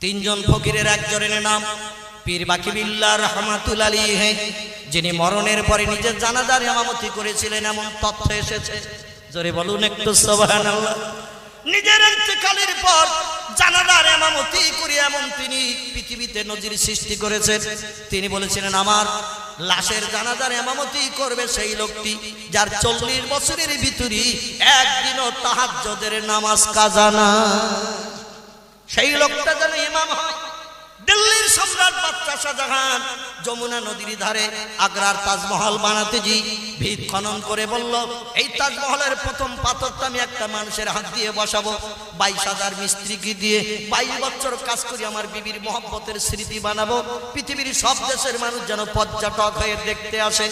তিনজন ফকিরের একজনের নাম পীর বাকি বিল্লাহ রহমাতুল্লাহ আলাইহি, যিনি মরণের পরে নিজের জানাজার ইমামতি করেছিলেন এমন তথ্য এসেছে। জোরে বলুন একটু সুবহানাল্লাহ। নিজের ইন্তেকালের পর জানাজার ইমামতি করে এমন তিনি পৃথিবীতে নজির সৃষ্টি করেছেন। তিনি বলেছিলেন আমার লাশের জানাজার ইমামতি করবে সেই লোকটি যার 40 বছরের ভিতরে একদিনও তাহাজ্জুদের নামাজ কাজা না, সেই লোকটা যেন ইমাম হয়। দিল্লির সম্রাট বাদশাহ শাহজাহান যমুনা নদীর ধারে আগ্রার তাজমহল বানাতে জি ভিত খনন করে বলল, এই তাজমহলের প্রথম পাথরটা আমি একটা মানুষের হাত দিয়ে বসাবো। 22,000 মিস্ত্রিকে দিয়ে 22 বছর কাজ করে আমার বিবির মহব্বতের স্মৃতি বানাবো। পৃথিবীর সব দেশের মানুষ যেন পর্যটক হয়ে দেখতে আসে।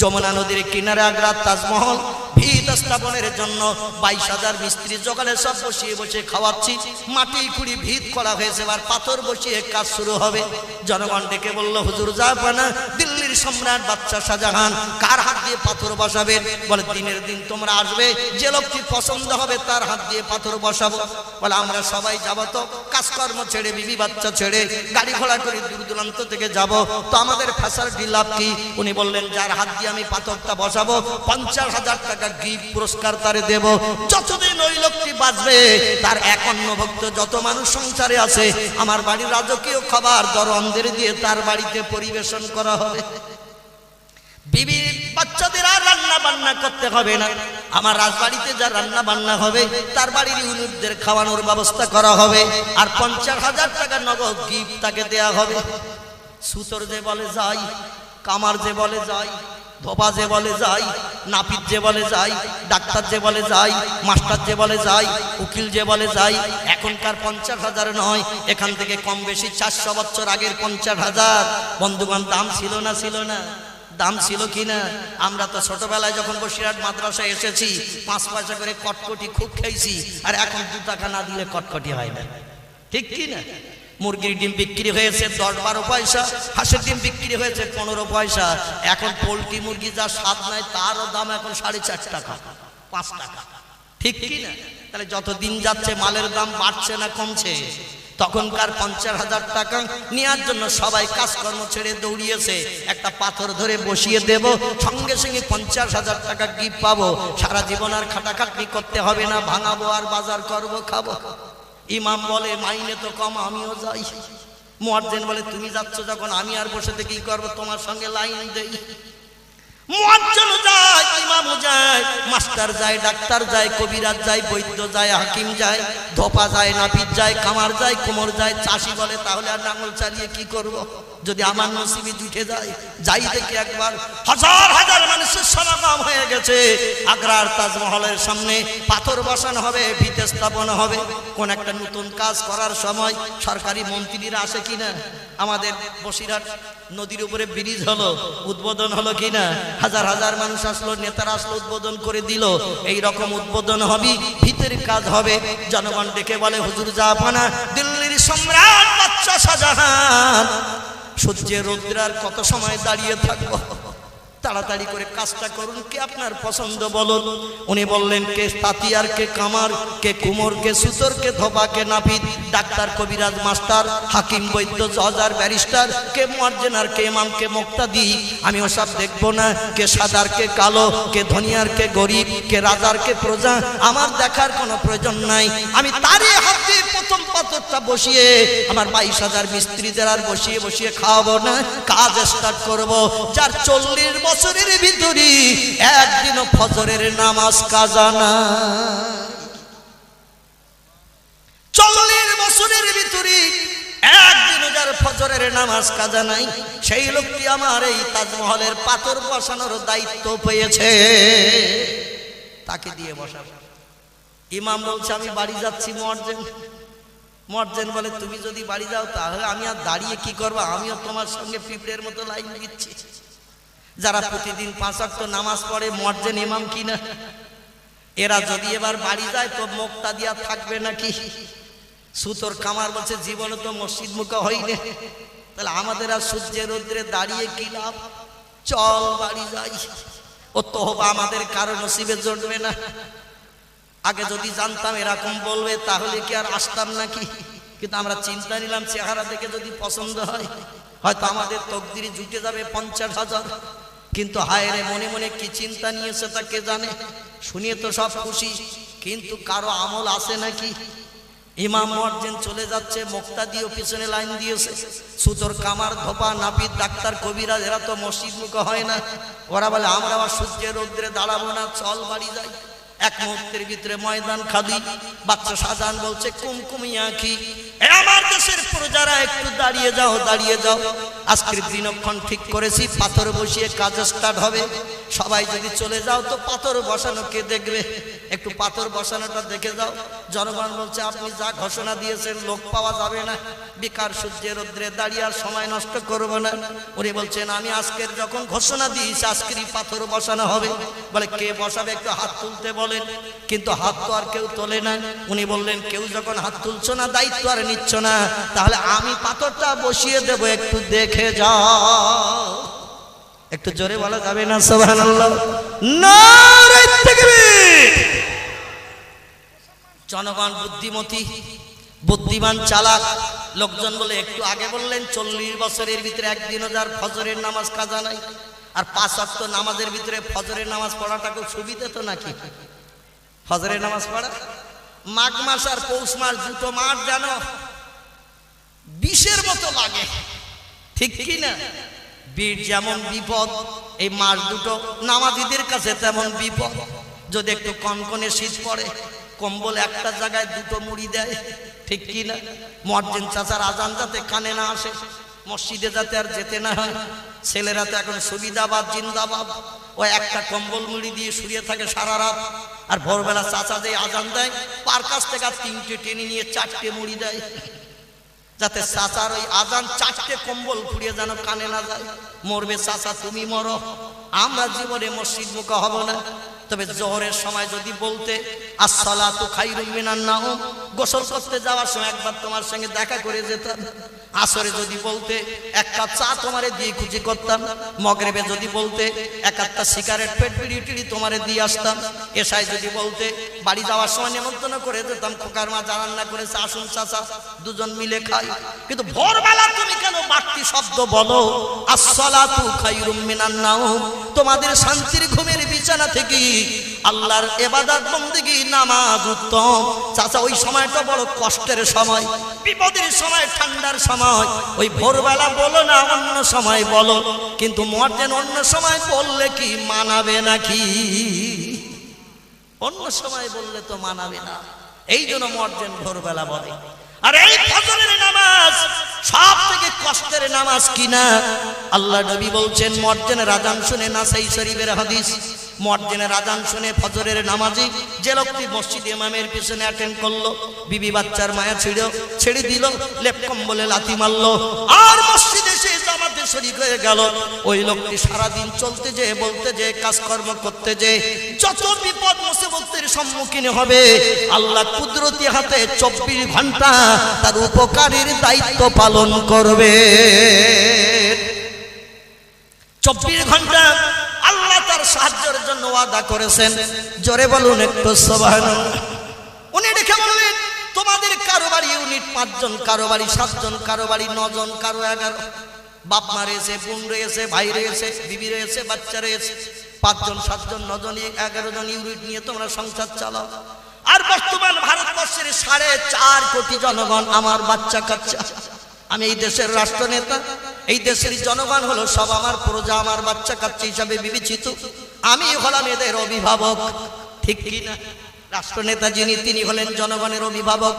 যমুনা নদীর কিনারে আগ্রার তাজমহল ভিত স্থাপনের জন্য 22,000 মিস্ত্রি জোগাড়ে সব বসিয়ে বসে খাওয়াচ্ছি। মাটি খুঁড়ি ভিত করা হয়েছে, এবার পাথর বসিয়ে কাজ শুরু হবে। জনগণ ডেকে বলল, হুজুর জাপানা দিল্লির সম্রাট বাদশাহ শাহজাহান কার হাত দিয়ে পাথর বসাবেন? বলে দিনের দিন তোমরা আসবে, যে লোকটি পছন্দ হবে তার হাত দিয়ে পাথর বসাবো। বলে আমরা সবাই যাবো, তো কাজকর্ম ছেড়ে বিবি বাচ্চা ছেড়ে গাড়ি ঘোড়া করে দূর দূরান্ত থেকে যাব, তো আমাদের ফ্যাসালিটি লাভ কি? উনি বললেন যার হাত দিয়ে আমি পাথরটা বসাবো 50,000 টাকা গিফট পুরস্কার তারে দেব। যতদিন ওই লোকটি বাঁচবে তার 51 ভক্ত যত মানুষ সংসারে আছে আমার বাড়ির রাজকীয় খাবার দরওয়ানদের দিয়ে তার বাড়িতে পরিবেশন করা হবে। বিবি বাচ্চাদের আর রান্না বান্না করতে হবে না, আমার রাজবাড়িতে যা রান্না বান্না হবে তার বাড়ির ইউনিটদের খাওয়ানোর ব্যবস্থা করা হবে, আর 50,000 টাকা নগদ গিফট তাকে দেয়া হবে। সুতর যে বলে যাই, কামার যে বলে যাই, ধোপা যে বলে যাই, নাপিত যে বলে যাই, ডাক্তার যে বলে যাই, মাস্টার যে বলে যাই, উকিল যে বলে যাই, এখনকার 50,000 নয়, এখান থেকে কম বেশি 400 বছর আগের 50,000। বন্ধুগণ দাম ছিল না? ছিল না? দাম ছিল কিনা? আমরা তো ছোটবেলায় যখন বসিরহাট মাদ্রাসায় এসেছি 5 পয়সা করে কটকটি খুব খেয়েছি, আর এখন 2 টাকা না দিলে কটকটি হয় না, ঠিক কি না? মুরগির ডিম বিক্রি হয়েছে 10-12 পয়সা, হাঁসের ডিম বিক্রি হয়েছে 15 পয়সা। এখন পোলট্রি মুরগি যা স্বাদ নাই তারও দাম এখন 4.5 টাকা, 5 টাকা, ঠিক কি না? তাহলে যত দিন যাচ্ছে মালের দাম বাড়ছে না কমছে? তখনকার 50,000 টাকা নেওয়ার জন্য সবাই কাজকর্ম ছেড়ে দৌড়িয়েছে। একটা পাথর ধরে বসিয়ে দেব, সঙ্গে সঙ্গে 50,000 টাকা গিফট পাবো। সারা জীবন আর খাটাখাটনি করতে হবে না, ভাঙাবো আর বাজার করবো, খাবো। ইমাম বলে মাইনে তো কম, আমিও যাই। মুয়াজ্জিন বলে তুমি যাচ্ছ যখন আমি আর বসে থেকে কি করবো, তোমার সঙ্গে লাইন দেই। মুয়াজ্জিনও যায়, ইমামও যায়, মাস্টার যায়, ডাক্তার যায়, কবিরাজ যায়, বৈদ্য যায়, হাকিম যায়, ধোপা যায়, নাপিত যায়, কামার যায়, কুমোর যায়। চাষি বলে তাহলে আর নাঙল চালিয়ে কি করব, যদি আমার নসিবে জুটে যায়। যাই দেখি একবার হাজার হাজার মানুষের সমাগম হয়ে গেছে। আগ্রার তাজমহলের সামনে পাথর বসানো হবে, ভিত স্থাপন হবে। কোন একটা নতুন কাজ করার সময় সরকারি মন্ত্রীরা আসে কিনা? আমাদের বসিরহাট নদীর উপরে ব্রিজ হলো, উদ্বোধন হলো কিনা? হাজার হাজার মানুষ আসলো, নেতারা আসলো, উদ্বোধন করে দিল। এই রকম উদ্বোধন হবে, ভিতের কাজ হবে। জনগণ ডেকে বলে হুজুর জাপানা দিল্লির সম্রাট বাদশাহ শাহজাহান সূর্যের রৌদ্রার কত সময় দাঁড়িয়ে থাকবো, তাড়াতাড়ি করে কাজটা করুন, কে আপনার পছন্দ বলুন। উনি বললেন কে তাঁতি আর কে কামার, কে কুমোর, কে সুতর, কে ধোপা, কে নাপিত, ডাক্তার, কবিরাজ, মাস্টার, হাকিম, বৈদ্য, জজ আর ব্যারিস্টার, কে মুয়াজ্জিন আর কে ইমাম, কে মুক্তাদি। আমি ওসব দেখবো না, কে সাদার কে কালো, কে ধনী আর কে গরিব, কে রাজার কে প্রজা, আমার দেখার কোনো প্রয়োজন নাই। আমি তারই হাত দিয়ে প্রথম পাথরটা বসিয়ে আমার 22,000 মিস্ত্রিদের আর বসিয়ে বসিয়ে খাওয়াবো না, কাজ স্টার্ট করবো। যার 40 বছরের ভিতরে একদিনও ফজরের নামাজ কাজা না, 40 বছরের ভিতরে একদিনও যার ফজরের নামাজ কাজা নাই, সেই লোকটি আমার এই তাজমহলের পাথর বসানোর দায়িত্ব পেয়েছে, তাকে দিয়ে বসাবো। ইমাম বলছে আমি বাড়ি যাচ্ছি। মুয়াজ্জিন বলে তুমি যদি বাড়ি যাও তাহলে আমি আর দাঁড়িয়ে কি করবো, আমিও তোমার সঙ্গে পিঁপড়ের মতো লাইন দিচ্ছি। যারা প্রতিদিন 5 ওয়াক্ত নামাজ পড়ে মুয়াজ্জিন ইমাম কিনা, এরা যদি এবার বাড়ি যায় তো মুক্তা দিয়া থাকবে নাকি? সুতোর কামার বলছে জীবনে তো মসজিদ মুখা হইনি, তাহলে আমাদের আর সূর্যের রৌদ্রে দাঁড়িয়ে কি লাভ, চল বাড়ি যাই। ও তওবা আমাদের কারো নসিবে জুটবে না। আগে যদি জানতাম এরকম বলবে তাহলে কি আর আসতাম নাকি? কিন্তু আমরা চিন্তা নিলাম চেহারা দেখে যদি পছন্দ হয় হয়তো আমাদের তকদিরে জুটে যাবে 50,000। কিন্তু হায় রে, মনে মনে কি চিন্তা নিয়েছে তা কে জানে। শুনিয়ে তো সব খুশি, কিন্তু কারো আমল আছে নাকি? ইমাম মুয়াজ্জিন চলে যাচ্ছে, মুক্তাদিও পিছনে লাইন দিয়েছে। সুতোর কামার, ধোপা, নাপিত, ডাক্তার, কবিরা এরা তো মসজিদ মুখ হয় না। ওরা বলে আমরা আবার সূর্যের রৌদ্রে দাঁড়াবো না, চল বাড়ি যাই। এক মুহূর্তের ভিতরে ময়দান খালি। বাচ্চা শাহজাহান বলছে কুমকুমিয়া কি, আমার দেশের প্রজারা একটু দাঁড়িয়ে যাও, দাঁড়িয়ে যাও। আজকের দিনক্ষণ ঠিক করেছি, পাথর বসিয়ে কাজ স্টার্ট হবে। সবাই যদি চলে যাও তো পাথর বসানো কে দেখবে? একটু পাথর বসানোটা দেখে যাও। জনগণ বলছে আপনি যা ঘোষণা দিয়েছেন লোক পাওয়া যাবে না, বেকার সূর্যের রৌদ্রে দাঁড়িয়ে আর সময় নষ্ট করবো না। উনি বলছেন আমি আজকের যখন ঘোষণা দিয়েছি আজকেরই পাথর বসানো হবে। বলে কে বসাবে, একটু হাত তুলতে বলেন। কিন্তু হাত তো আর কেউ তোলে না। উনি বললেন কেউ যখন হাত তুলছো না, দায়িত্ব আর নিচ্ছ না, তাহলে আমি পাথরটা বসিয়ে দেব, একটু দেখে যাও। একটু জোরে বলা যাবে না সুবহানাল্লাহ? নারে তাকবীর। জনগণ বুদ্ধিমতী, বুদ্ধিমান, চালাক। লোকজন বলে একটু আগে বললেন 40 বছরের ভিতরে একদিনও যার ফজরের নামাজ কাজা নাই। আর 5 ওয়াক্ত নামাজের ভিতরে ফজরের নামাজ পড়াটা খুব সুবিধা তো নাকি? ফজরের নামাজ পড়া মাঘ মাস আর পৌষ মাস দুটো মাস জানো বিষের মতো লাগে, ঠিক কি না? বীর যেমন বিপদ, এই মাস দুটো নামাজীদের কাছে তেমন বিপদ। যদি একটু কনকনে শীত পড়ে, কম্বল একটা জায়গায় দুটো মুড়ি দেয়, ঠিক কি না? মুয়াজ্জিন চাচার আজান যাতে কানে না আসে, মসজিদে যাতে আর যেতে না হয়। ছেলেরা তো এখন সুবিধাবাদ, জিন্দাবাদ। ওই একটা কম্বল মুড়ি দিয়ে শুয়ে থাকে সারা রাত। আর ভোরবেলা চাচা যে আজান দেয়, পার কাছ থেকে 3টে টেনে নিয়ে 4টে মুড়ি দেয়, যাতে চাচার ওই আজান 4টে কম্বল খুঁড়িয়ে যেন কানে না যায়। মরবে চাচা, তুমি মরো, আমরা জীবনে মসজিদ মুখ হব না। তবে জোহরের সময় যদি বলতে আসসালাতু খায়রুম মিনান নাওম, গোসল করতে যাওয়ার সময় একবার তোমার সঙ্গে দেখা করে যেতাম। আসরে যদি বলতে এক কাপ চা তোমারে দিয়ে খুশি করতাম। মগরিবে যদি বলতে এক আধটা সিগারেট, পেট বিড়ি টিড়ি তোমারে দিয়ে আসতাম। এশায় যদি বলতে বাড়ি যাওয়ার সময় নিমন্ত্রণ করে যেতাম, খোকার মা যা রান্না করেছে আসুন চাচা দুজন মিলে খাই। কিন্তু ভোরবেলা তুমি কেন বাড়তি শব্দ বলো আসসালাতু খায়রুম মিনান নাওম? তোমাদের শান্তির ঘুমের বিছানা থেকে আল্লাহর ইবাদত বন্দেগী নামাজ উত্তম। চাচা ওই সময়টা বড় কষ্টের সময়, বিপদের সময়, ঠান্ডার সময়। ওই ভোরবেলা বলো না, অন্য সময় বলো। কিন্তু মুয়াজ্জিন অন্য সময় বললে কি মানাবে নাকি? অন্য সময় বললে তো মানাবে না। এই জন্য মুয়াজ্জিন ভোরবেলা বলে। আর এই ফজরের নামাজ সব থেকে কষ্টের নামাজ কিনা? আল্লাহ নবী বলছেন মুয়াজ্জিনের আযান শুনে, নাসাই শরীফের হাদিস, মুয়াজ্জিনের আযান শুনে ফজরের নামাজি যে লোকটি মসজিদে ইমামের পিছনে অ্যাটেন্ড করলো, বিবি বাচ্চার মায়া ছেড়ে দিল, লেপ কম্বলে লাথি মারলো, আর মসজিদে এসে জামাতে শরীক হয়ে গেল, ওই লোকটি সারাদিন চলতে যেয়ে, বলতে যেয়ে, কাজকর্ম করতে যেয়ে যত বিপদ মুসিবতের সম্মুখীন হবে, আল্লাহ কুদরতি হাতে 24 ঘন্টা তার উপকারীর দায়িত্ব পালন করবে। 24 ঘন্টা আল্লাহ তার সাহায্যের জন্য ওয়াদা করেছেন। জোরে বলুন একটু সুবহানাল্লাহ। উনি দেখে বললেন তোমাদের কারো বাড়ি ইউনিট 5 জন, কারো বাড়ি 7 জন, কারো বাড়ি 9 জন, কারো 11, বাপ মা রয়েছে, বোন রয়েছে, ভাই রয়েছে, বিবি রয়েছে, বাচ্চা রয়েছে। 5 জন, 7 জন, 9 জন, 11 জন ইউনিট নিয়ে তোমরা সংসার চালাও। আর বর্তমান ভারতবর্ষের 4.5 কোটি জনগণ আমার বাচ্চা কাচ্চা। আমি এই দেশের রাষ্ট্রনেতা, এই দেশের জনগণ হলো সব আমার প্রজা, আমার বাচ্চা কাচ্চা হিসাবে বিবেচিত। আমি হলাম এদের অভিভাবক, ঠিক কি না? রাষ্ট্রনেতা যিনি, তিনি হলেন জনগণের অভিভাবক।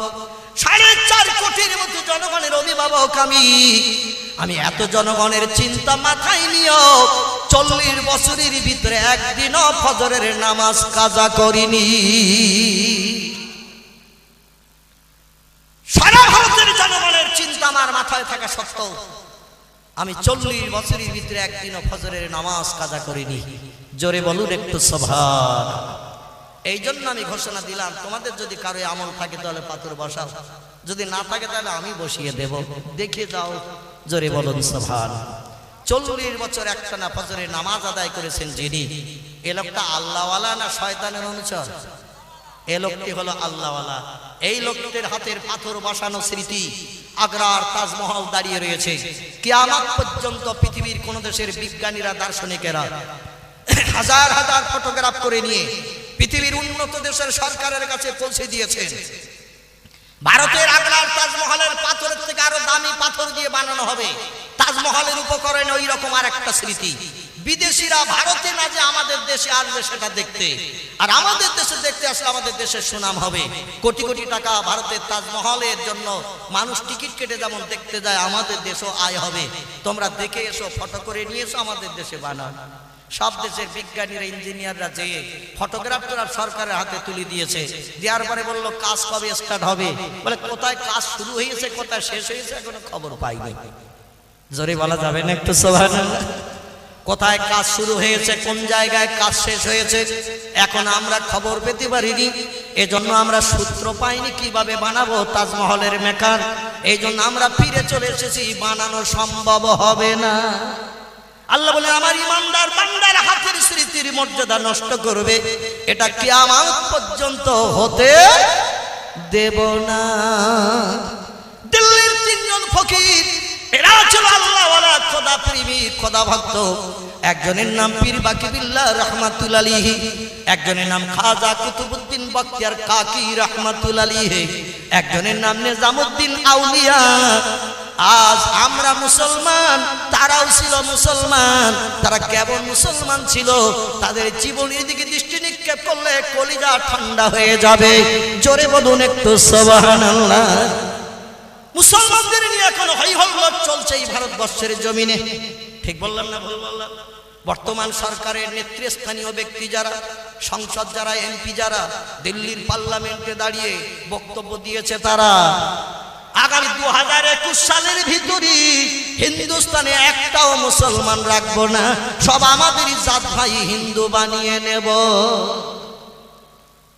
4.5 কোটির মতো জনগণের অভিভাবক আমি এত জনগণের চিন্তা মাথায় নিয়েও 40 বছরের ভিতরে একদিনও ফজরের নামাজ কাজা করিনি। সারা ভারতের জনগণের চিন্তা আমার মাথায় থাকা সত্ত্বেও আমি 40 বছরের ভিতরে একদিনও ফজরের নামাজ কাজা করিনি। জোরে বলুন একটু সুবহানাল্লাহ। এই জন্য আমি ঘোষণা দিলাম, তোমাদের যদি কারো আমল থাকে তাহলে পাথর বসাও, যদি না থাকে তাহলে আমি বসিয়ে দেব, দেখে যাও। জোরে বলুন সুবহানাল্লাহ। 40 বছর একটানা ফজরের নামাজ আদায় করেছেন যিনি, এ লোকটা আল্লাহওয়ালা না শয়তানের অনুচর? এ লোকটি হলো আল্লাহওয়ালা। এই লোকদের হাতের পাথর বসানো স্মৃতি আগ্রার তাজমহল দাঁড়িয়ে রয়েছে। কিয়ামত পর্যন্ত পৃথিবীর কোন দেশের বিজ্ঞানীরা, দার্শনিকেরা হাজার হাজার ফটোগ্রাফ করে নিয়ে পৃথিবীর উন্নত দেশের সরকারের কাছে পৌঁছে দিয়েছেন। ভারতের আগ্রার তাজমহলের পাথরের থেকে আরো দামি পাথর দিয়ে বানানো হবে। তাজমহলের উপকরণে ওই রকম আর একটা স্মৃতি। বিদেশিরা ভারতে না যে আমাদের দেশে আসবে সেটা দেখতে, আর আমাদের দেশে দেখতে আসলে আমাদের দেশের সুনাম হবে। কোটি কোটি টাকা ভারতের তাজমহলের জন্য মানুষ টিকিট কেটে যেমন দেখতে যায়, আমাদের দেশও আয় হবে। তোমরা দেখে এসো, ফটো করে নিয়ে এসো, আমাদের দেশে বানাও। সব দেশের বিজ্ঞানীরা, ইঞ্জিনিয়াররা যেয়ে ফটোগ্রাফরা সরকারের হাতে তুলে দিয়েছে। দেওয়ার পরে বললো কাজ কবে স্টার্ট হবে? বলে কোথায় কাজ শুরু হয়েছে, কোথায় শেষ হয়েছে এখনো খবর পাইনি। জোরে বলা যাবে না একটু সুবহানাল্লাহ? কোথায় কাজ শুরু হয়েছে, কোন জায়গায় কাজ শেষ হয়েছে এখন আমরা খবর পেতে পারিনি। এজন্য আমরা সূত্র পাইনি কিভাবে বানাবো তাজমহলের মেকার। এই জন্য আমরা ফিরে চলে এসেছি, বানানো সম্ভব হবে না। আল্লাহ বলে আমার ইমানদার বান্দার হাতের স্মৃতির মর্যাদা নষ্ট করবে, এটা কিয়ামত পর্যন্ত হতে দেব না। দিল্লির তিনজন ফকির, এরা ছিল আল্লাহওয়ালা, খোদা প্রেমী, খোদা ভক্ত। একজনের নাম পীর বাকি বিল্লাহ রহমাতুল্লাহ আলাইহি, একজনের নাম খাজা কুতুবউদ্দিন বখতিয়ার কাকি রহমাতুল্লাহ আলাইহি, একজনের নাম নিজামউদ্দিন আউলিয়া। আজ আমরা মুসলমান, তারাও ছিল মুসলমান। তারা কেমন মুসলমান ছিল, তাদের জীবনের দিকে দৃষ্টি নিক্ষেপ করলে কলিজা ঠান্ডা হয়ে যাবে। জোরে বলুন একটু সুবহানাল্লাহ। মুসলমানদের নিয়ে এখন হই হল্লোড় চলছে এই ভারতবর্ষের জমিনে। ঠিক বললাম না ভুল বললাম? বর্তমান সরকারের নেতৃস্থানীয় ব্যক্তি যারা, সংসদ যারা, এমপি যারা দিল্লির পার্লামেন্টে দাঁড়িয়ে বক্তব্য দিয়েছে, তারা আগামী 2021 সালের ভিতরে হিন্দুস্তানে একটাও মুসলমান রাখবো না, সব আমাদেরই জাত ভাই হিন্দু বানিয়ে নেব।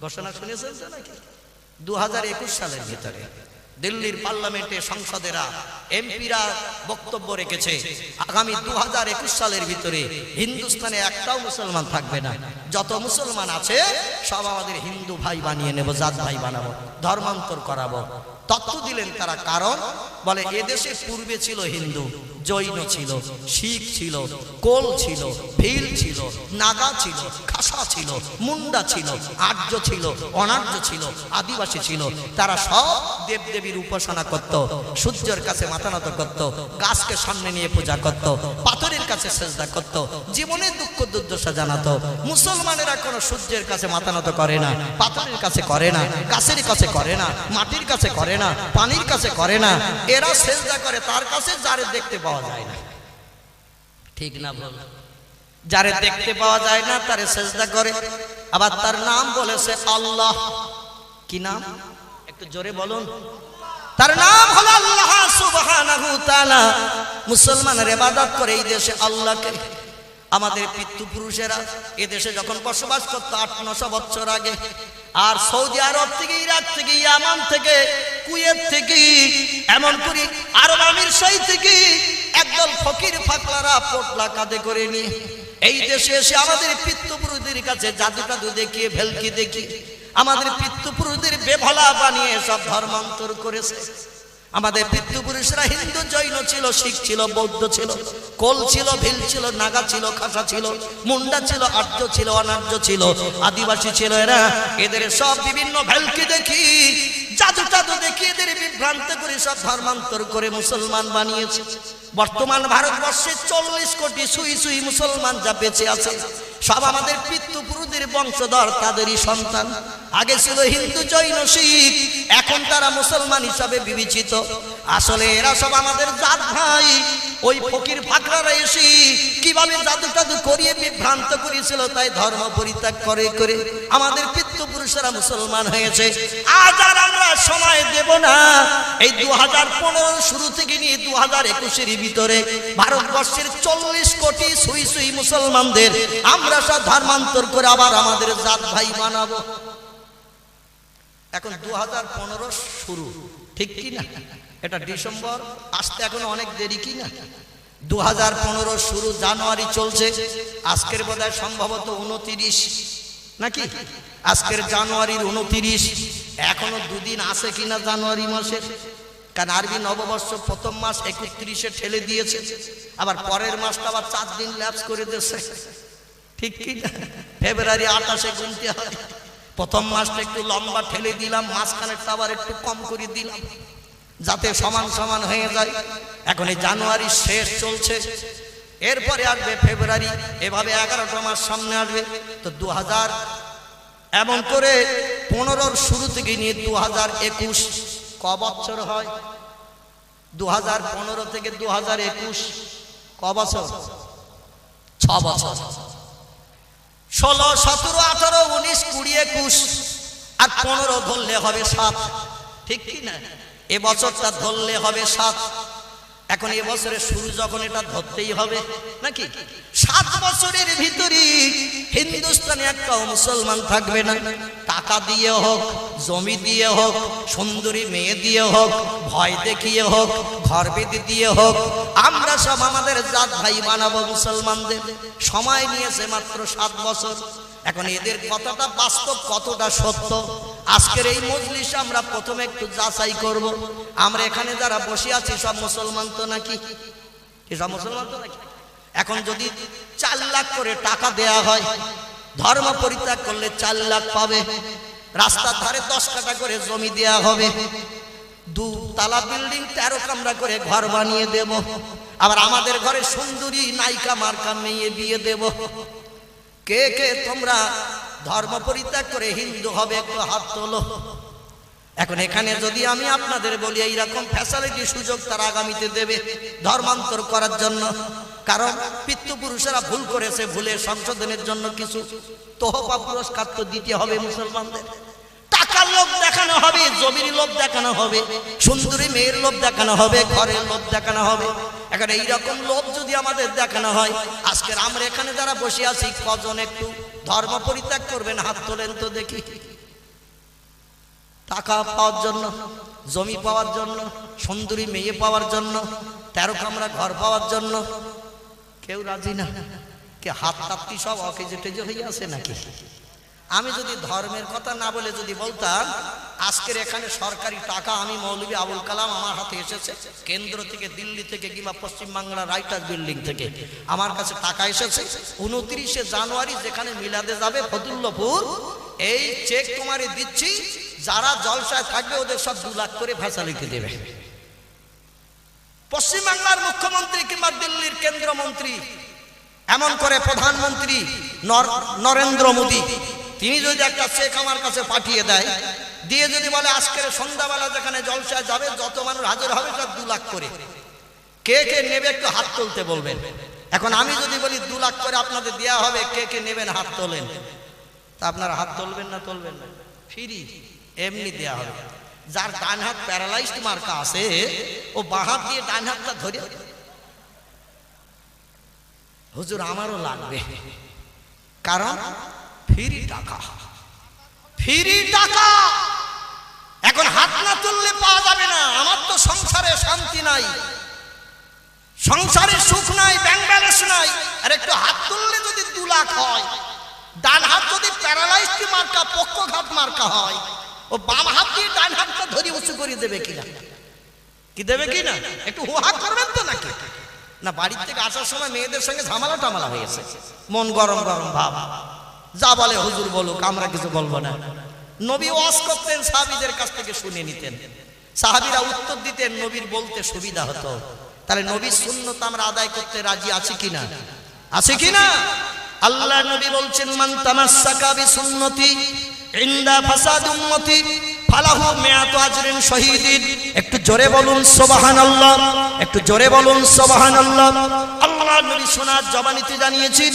ঘোষণা শুনেছেন তো নাকি? 2021 সালের ভিতরে দিল্লির পার্লামেন্টে সংসদেরা, এমপিরা বক্তব্য রেখেছে আগামী 2021 সালের ভিতরে হিন্দুস্তানে একটাও মুসলমান থাকবে না, যত মুসলমান আছে সব আমাদের হিন্দু ভাই বানিয়ে নেব, জাত ভাই বানাবো, ধর্মান্তর করাবো। তত্ত্ব দিলেন তারা, কারণ বলে এদেশে পূর্বে ছিল হিন্দু, জৈন ছিল, শিখ ছিল, কোল ছিল, ভিল ছিল, নাগা ছিল, খাসা ছিল, মুন্ডা ছিল, আর্য ছিল, অনার্য ছিল, আদিবাসী ছিল। তারা সব দেবদেবীর উপাসনা করত, সূর্যের কাছে মাথা নত করত, গাছকে সামনে নিয়ে পূজা করত, পাথরের কাছে সেজদা করত, জীবনের দুঃখ দুর্দশা জানাতো। মুসলমানেরা কোনো সূর্যের কাছে মাথা নত করে না, পাথরের কাছে করে না, গাছের কাছে করে না, মাটির কাছে করে না, পানির কাছে করে না। এরা সেজদা করে তার কাছে যারে দেখতে পাওয়া যায় না। ঠিক না বল? যারে দেখতে পাওয়া যায় না তারে সেজদা করে, আবার তার নাম বলেছে আল্লাহ। কি নাম? একটু জোরে বলুন। তার নাম হলো আল্লাহ সুবহানাহু তাআলা। মুসলমানের ইবাদত করে এই দেশে আল্লাহকে। আমাদের পিতৃপুরুষেরা এদেশে যখন বসবাস করত 800-900 বছর আগে, আর সৌদি আরব থেকে, ইরাক থেকে, ইয়ামান থেকে, কুয়েত থেকে, এমন করে আরব আমির শাহী থেকে একদল ফকির ফাকলারা পোটলা কাঁধে করে নিয়ে এই দেশে এসে আমাদের পিতৃপুরুষদের কাছে জাদু টাদু দেখিয়ে, ভেলকি দেখিয়ে আমাদের পিতৃপুরুষদের বেভলা বানিয়ে সব ধর্মান্তর করেছে। আমাদের পিতৃপুরুষরা হিন্দু, জৈন ছিল, শিখ ছিল, বৌদ্ধ ছিল, কোল ছিল, ভিল ছিল, নাগা ছিল, খাসা ছিল, মুন্ডা ছিল, আর্য ছিল, অনার্য ছিল, আদিবাসী ছিল। এরা এদের সব বিভিন্ন ভেলকি দেখি, জাদু টাদু দেখি এদের বিভ্রান্ত করে সব ধর্মান্তর করে মুসলমান বানিয়েছে। বর্তমান ভারতবর্ষে 40 কোটি সুই সুই মুসলমান যা বেঁচে আছে সব আমাদের পিতৃপুরুষদের বংশধর, তাদেরই সন্তান। আগে ছিল হিন্দু, জৈন, শিখ, এখন তারা মুসলমান হিসাবে বিবেচিত। আসলে এরা সব আমাদের জাত ভাই। ওই ফকির ফাকরারা এসে কিভাবে জাদু টাদু করিয়ে বিভ্রান্ত করেছিল, তাই ধর্ম পরিত্যাগ করে করে আমাদের পিতৃপুরুষেরা মুসলমান হয়েছে। আজ আর আমরা সময় দেব না। এই 2015 শুরু থেকে নিয়ে 2021 এর ভিতরে ভারতবর্ষের 40 কোটি সুই সুই মুসলমানদের আমরা সব ধর্মান্তর করে আবার আমাদের জাত ভাই বানাবো। এখন 2015 শুরু, ঠিক কি না? এটা ডিসেম্বর, আসতে এখন অনেক দেরি কি না? 2015 শুরু, জানুয়ারি চলছে, আজকের বোধহয় সম্ভবত 29 নাকি? আজকের জানুয়ারির 29। এখনো দুদিন আছে কিনা জানুয়ারি মাসের, কারণ আরবি নববর্ষ প্রথম মাস 31-এ ঠেলে দিয়েছে, আবার পরের মাসটা আবার 4 দিন ল্যাপস করে দিয়েছে, ঠিক কি না? ফেব্রুয়ারি 28-এ গুনতে হয়, প্রথম মাসটা একটু লম্বা ঠেলে দিলাম, মাঝখানেরটা আবার একটু কম করে দিলাম, যাতে সমান সমান হয়ে যায়। এখন এই জানুয়ারি শেষ চলছে, এরপরে আসবে ফেব্রুয়ারি, এভাবে 11টা মাস সামনে আসবে। তো 2000 এমন করে 15-র শুরু থেকে নিয়ে 2021 ক বছর হয়? 2015 থেকে 2021 ক বছর? 6 বছর। 16, 17, 18, 19, 20, 21 আর 15 ধরলে হবে 7, ঠিক কি না? এ বছরটা ধরলে হবে 7। এখন এ বছরের শুরু যখন, এটা ধরতেই হবে নাকি? 7 বছরের ভিতরে হিন্দুস্তানে একটাও মুসলমান থাকবে না। টাকা দিয়ে হোক, জমি দিয়ে হোক, সুন্দরী মেয়ে দিয়ে হোক, ভয় দেখিয়ে হোক, ঘর বেঁধে দিয়ে হোক, আমরা সব আমাদের জাত ভাই বানাবো মুসলমানদের। সময় নিয়েছে মাত্র 7 বছর। এখন এদের কথাটা বাস্তব কতটা সত্য, আজকের এই মজলিসে আমরা প্রথমে একটু যাচাই করব। আমরা এখানে যারা বসে আছি সব মুসলমান তো নাকি? সব মুসলমান তো নাকি? এখন যদি 4 লাখ করে টাকা দেয়া হয়, ধর্ম পরিত্যাগ করলে 4 লাখ পাবে, রাস্তার ধারে 10 কাঠা করে জমি দেয়া হবে, 2 তলা বিল্ডিং 13 কামরা করে ঘর বানিয়ে দেব, আবার আমাদের ঘরে সুন্দরী নায়িকা মার্কা মেয়ে বিয়ে দেব। কে কে তোমরা ধর্ম পরিত্যাগ করে হিন্দু হবে? একটু হাত তোলো। এখন এখানে যদি আমি আপনাদের বলি এইরকম ফ্যাসিলিটি সুযোগ তারা আগামীতে দেবে ধর্মান্তর করার জন্য, কারণ পিতৃপুরুষেরা ভুল করেছে, ভুলের সংশোধনের জন্য কিছু তোহফা পুরস্কার তো দিতে হবে মুসলমানদের। টাকার লোভ দেখানো হবে, জমির লোভ দেখানো হবে, সুন্দরী মেয়ের লোভ দেখানো হবে, ঘরের লোভ দেখানো হবে। এখন এইরকম লোভ যদি আমাদের দেখানো হয়, আজকের আমরা এখানে যারা বসে আছি কজন একটু ধর্ম পরিত্যাগ করবেন? হাত তোলেন তো দেখি। টাকা পাওয়ার জন্য, জমি পাওয়ার জন্য, সুন্দরী মেয়ে পাওয়ার জন্য, 13 কামরা ঘর পাওয়ার জন্য কেউ রাজি না। কে হাত টাত্তি সব অকেজে টেজে হয়ে আছে নাকি? আমি যদি ধর্মের কথা না বলে যদি বলতাম আজকের এখানে সরকারি টাকা, আমি মৌলভী আবুল কালাম, আমার হাতে এসেছে কেন্দ্র থেকে, দিল্লি থেকে কিংবা পশ্চিমবাংলার রাইটার বিল্ডিং থেকে আমার কাছে টাকা এসেছে, 29শে জানুয়ারি যেখানে মিলাদে যাবে ফতুল্লাপুর, এই চেক তোমারে দিচ্ছি, যারা জলসায় থাকবে ওদের সব 2 লাখ করে ফ্যাসিলিটি দেবে। পশ্চিমবাংলার মুখ্যমন্ত্রী কিংবা দিল্লির কেন্দ্রমন্ত্রী, এমন করে প্রধানমন্ত্রী নরেন্দ্র মোদী, তিনি যদি একটা চেক আমার কাছে পাঠিয়ে দেয়, দিয়ে যদি বলে আজকের সন্ধ্যাবেলা যেখানে জলসায় যাবে যত মানুষ হাজির হবে সব 2 লাখ করে, কে কে নেবে একটু হাত তুলতে বলবেন। এখন আমি যদি বলি 2 লাখ করে আপনাদের দেওয়া হবে, কে কে নেবেন? হাত তোলেন। তা আপনারা হাত তুলবেন না? তুলবেন না? ফ্রি এমনি দেওয়া হবে। যার ডান হাত প্যারালাইজড মার্কা আছে, ও বাঁ হাত দিয়ে ডান হাতটা ধরে, হুজুর আমারও লাগবে, কারণ ফ্রি টাকা, ফ্রি টাকা। এখন হাত না তুললে পাওয়া যাবে না। আমার তো সংসারে শান্তি নাই, সংসারে সুখ নাই, ব্যাংক ব্যালেন্স নাই, আর একটু হাত তুললে যদি 2 লাখ হয়, ডান হাত যদি প্যারালাইজড মার্কা, পক্ষঘাত মার্কা হয়, ও বাম হাত দিয়ে ডান হাতটা ধরে উঁচু করে দেবে কিনা? কি দেবে কিনা? একটু হুহা করবেন তো নাকি? না, বাড়ির থেকে আসার সময় মেয়েদের সঙ্গে ঝামেলা টামালা হয়েছে, মন গরম গরম ভাব, যা বলে হুজুর বলুক, আমরা কিছু বলবো না। নবী ওয়াজ করতেন, সাহাবীদের কাছ থেকে শুনে নিতেন, সাহাবীরা উত্তর দিতেন, নবীর বলতে সুবিধা হতো। তাহলে নবীর সুন্নত আমরা আদায় করতে রাজি আছি কিনা? আছে কিনা? আল্লাহ নবী বলছেন, মান তামাসসাকা বিসুন্নতি ইনদা ফাসাদ উম্মতি ফালাহু মিআতু আজরিন শহীদিন। একটু জোরে বলুন সুবহানাল্লাহ, একটু জোরে বলুন সুবহানাল্লাহ। আল্লাহ নবী সোনার জবানিতে জানিয়েছেন,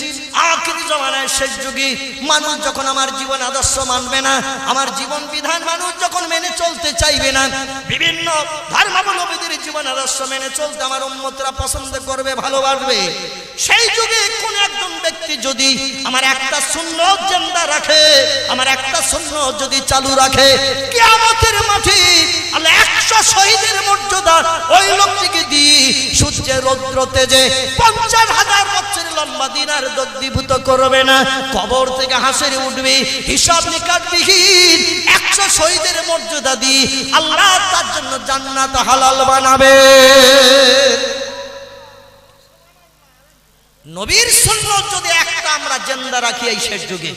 আখিরি জামানায় শেষ যুগে মানুষ যখন আমার জীবন আদর্শ মানবে না, আমার জীবন বিধান মানুষ যখন মেনে চলতে চাইবে না, বিভিন্ন ধর্মাবলম্বীদের জীবন আদর্শ মেনে চলতে আমার উম্মতরা পছন্দ করবে, ভালোবাসবে, সেই যুগে কোন একজন ব্যক্তি যদি আমার একটা সুন্নত জিন্দা রাখে, আমার একটা সুন্নত যদি চালু রাখে, কিয়ামতের মাঠে আল্লাহ 100 শহীদের মর্যাদা ওই লোকটিকে দিয়ে সূর্যের রৌদ্র তেজে 50,000 বছর লম্বা দিনের দগ্ধীভূত করবে না, কবর থেকে হাসরে উঠবে হিসাব নিকাশবিহীন 100 শহীদের মর্যাদা দিয়ে আল্লাহ তার জন্য জান্নাত হালাল বানাবে। নবীর সুন্নাত যদি একটা আমরা জিন্দা রাখি এই শেষ যুগে,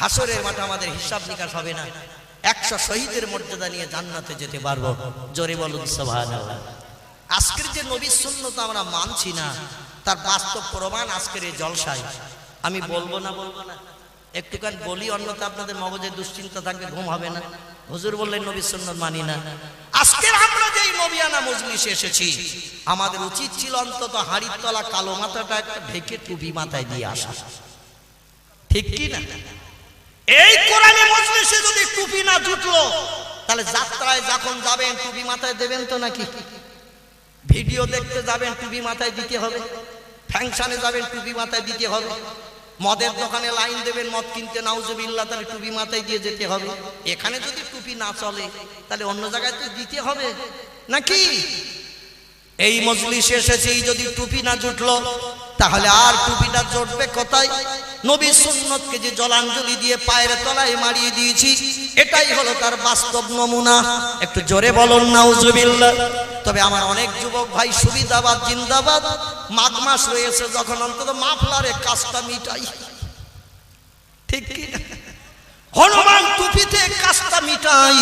হাসরের মাঠে আমাদের হিসাব নিকাশ হবে না, 100 শহীদের মর্যাদা নিয়ে জান্নাতে যেতে পারবো। জোরে বলুন সুবহানাল্লাহ। আজকের যে নবীর সুন্নাত আমরা মানছি না, তার বাস্তব প্রমাণ আজকের এই জলসায়। আমি বলবো না একটুখানি বলি, অন্যথা আপনাদের মগজে দুশ্চিন্তা থাকবে, ঘুম হবে না। হুজুর বললেন নবীর সুন্নাত মানি না। আজকের আমরা যেই নবিয়ানা মজলিসে এসেছি, আমাদের উচিত ছিল অন্তত হাড়ির তলা কালো মাথাটা একটা ঢেকে টুপি মাথায় দিয়ে আসা, ঠিক কি না? এই কোরআনে মজলিসে যদি টুপি না জুটলো, তাহলে যাত্রায় যখন যাবেন টুপি মাথায় দেবেন তো নাকি? ভিডিও দেখতে যাবেন টুপি মাথায় দিতে হবে, ফ্যাংশনে যাবেন টুপি মাথায় দিতে হবে, মদের দোকানে লাইন দেবেন মদ কিনতে, নাউজুবিল্লাহ, তাহলে টুপি মাথায় দিয়ে যেতে হবে। এখানে যদি টুপি না চলে, তাহলে অন্য জায়গায় তো দিতে হবে নাকি? এই মজলিসে এসেছি, যদি টুপি না জুটলো, তাহলে আর টুপিটা জুটবে কোথায়? নবী সুন্নতকে যে জলাঞ্জলি দিয়ে পায়ের তলায় মারিয়ে দিয়েছি, এটাই হলো তার বাস্তব নমুনা। একটু জোরে বলুন নাউজুবিল্লাহ। তবে আমার অনেক যুবক ভাই সুবিধাবাদ জিন্দাবাদ, মাঘ মাস রয়েছে যখন অন্তত মাফলারে কাজটা মিটাই, ঠিক কি না? হনুমান টুপিতে কাজটা মিটাই,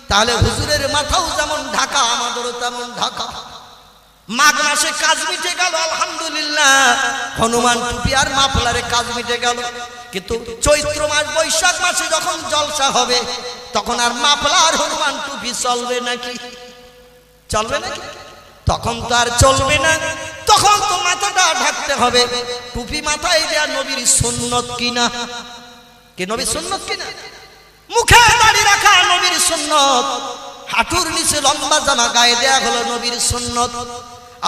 তাহলে হুজুরের মাথাও যেমন ঢাকা, আমাদেরও তেমন ঢাকা। মাঘ মাসে কাজ মিটে গেল আলহামদুলিল্লাহ, হনুমান টুপি আর মাফলারে কাজ মিটে গেল। কিন্তু চৈত্র মাস বৈশাখ মাসে যখন জলসা হবে, তখন আর মাফলা আর হনুমান টুপি চলবে নাকি? চলবে নাকি? তখন তো আর চলবে না, তখন তো মাথাটা ঢাকতে হবে। টুপি মাথায় দেয়া নবীর সুন্নত কিনা? কে নবীর সুন্নত কিনা? মুখে দাড়ি রাখা নবীর সুন্নত, হাঁটুর নিচে লম্বা জামা গায়ে দেয়া হলো নবীর সুন্নত।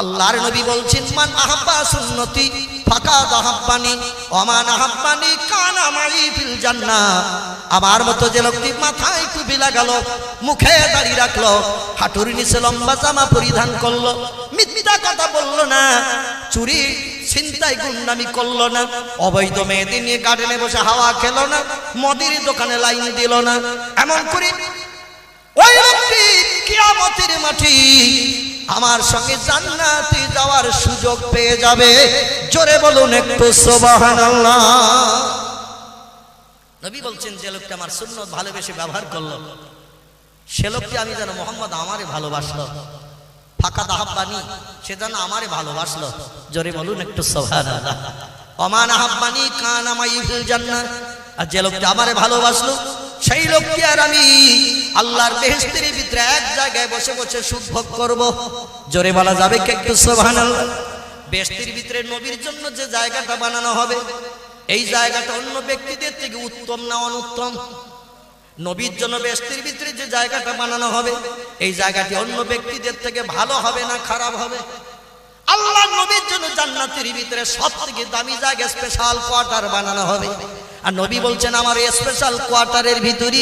আল্লাহর নবী বলছেন, মান আহাব্বা সুন্নতি ফাকাদ আহাব্বানি ওয়া মান আহাব্বানি কানা মাই ফিল জান্নাহ। আমার মতো যে লোকটি মাথায় টুপি লাগালো, মুখে দাড়ি রাখলো, হাঁটুর নিচে লম্বা জামা পরিধান করলো, মিথ্যা কথা বললো না, চুরি ছিনতাই গুন্ডামি করলো না, অবৈধ মেয়েদের নিয়ে গার্ডেনে বসে হাওয়া খেলো না, মদের দোকানে লাইন দিল না, এমন করে ওই লোকটি কিয়ামতের মাঠে আমার সঙ্গে জান্নাতে যাওয়ার সুযোগ পেয়ে যাবে। জোরে বলুন একটু সুবহানাল্লাহ। নবী বলছেন, যে লোকটা আমার সুন্নত ভালোবেসে ব্যবহার করলো, সে লোকটি আমি যেন মোহাম্মদ আমারে ভালোবাসলো, ফাকাদ আহাব্বানি, সে যেন আমারে ভালোবাসলো। জোরে বলুন একটু সুবহানাল্লাহ। ওয়া মান আহাব্বানি কানা মাই ফিল জান্নাহ। আর যে লোকটা আমারে ভালোবাসলো, সেই লোককে আর আমি আল্লাহর বেহেশতের ভিতরে এক জায়গায় বসে বসে সুখ ভোগ করব। জোরে বলা যাবে কি একটু সুবহানাল্লাহ? বেহেশতের ভিতরে নবীর জন্য যে জায়গাটা বানানো হবে, এই জায়গাটা অন্য ব্যক্তিদের থেকে উত্তম না অনুত্তম? নবীর জন্য বেহেশতের ভিতরে যে জায়গাটা বানানো হবে, এই জায়গাটি অন্য ব্যক্তিদের থেকে ভালো হবে না খারাপ হবে? আল্লাহ নবীর জন্য জান্নাতের ভিতরে সবথেকে দামি জায়গা, স্পেশাল কোয়ার্টার বানানো হবে। আর নবী বলছেন, আমার এই স্পেশাল কোয়ার্টারের ভিতরে